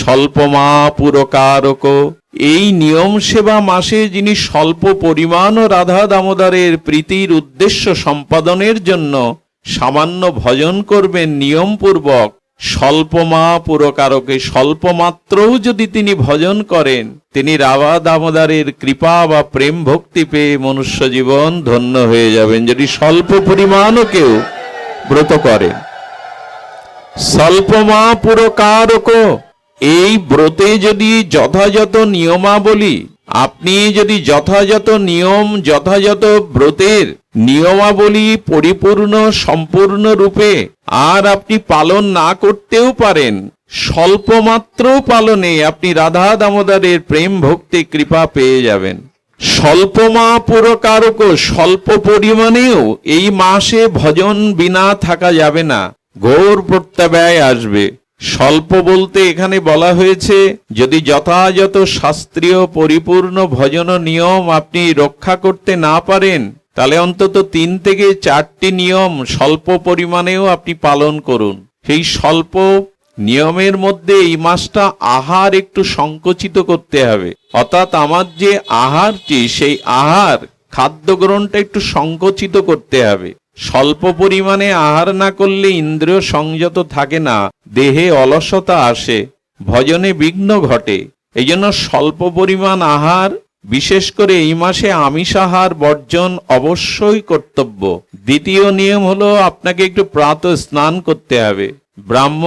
স্বল্পমা পুরকারক। এই নিয়ম সেবা মাসে যিনি স্বল্প পরিমাণ ও রাধা দামোদরের প্রীতির উদ্দেশ্য সম্পাদনের জন্য সামান্য ভজন করবেন নিয়মপূর্বক, স্বল্পমা পুরকারকে, স্বল্প মাত্রও যদি তিনি ভজন করেন, তিনি রাধা দামোদরের কৃপা বা প্রেম ভক্তি পেয়ে মনুষ্য জীবন ধন্য হয়ে যাবেন, যদি স্বল্প পরিমাণও কেউ ব্রত করেন। স্বল্পমা পুরকারক, এই ব্রতে যদি যথাযথ নিয়মাবলী, আপনি যদি যথাযথ নিয়ম, যথাযথ ব্রতের নিয়মাবলী পরিপূর্ণ সম্পূর্ণ রূপে আর আপনি পালন না করতেও পারেন, স্বল্পমাত্র পালনে আপনি রাধা দামোদরের প্রেম ভক্তি কৃপা পেয়ে যাবেন। স্বল্পমা পুরকারক, স্বল্প পরিমাণেও এই মাসে ভজন বিনা থাকা যাবে না, ঘোর প্রত্যাব্যয় আসবে। স্বল্প বলতে এখানে বলা হয়েছে, যদি যথাযথ শাস্ত্রীয় পরিপূর্ণ ভজন নিয়ম আপনি রক্ষা করতে না পারেন, তাহলে অন্তত 3 থেকে 4টি নিয়ম স্বল্প পরিমাণেও আপনি পালন করুন। সেই স্বল্প নিয়মের মধ্যে এই মাসটা আহার একটু সংকুচিত করতে হবে, অর্থাৎ আমার যে আহারটি, সেই আহার খাদ্য গ্রহণটা একটু সংকুচিত করতে হবে। স্বল্প পরিমাণে আহার না করলে ইন্দ্রিয় সংযত থাকে না, দেহে অলসতা আসে, ভজনে বিঘ্ন ঘটে। এই জন্য স্বল্প পরিমাণ আহার, বিশেষ করে এই মাসে আমিষাহার বর্জন অবশ্যই কর্তব্য। দ্বিতীয় নিয়ম হলো আপনাকে একটু প্রাতঃ স্নান করতে হবে। ব্রাহ্ম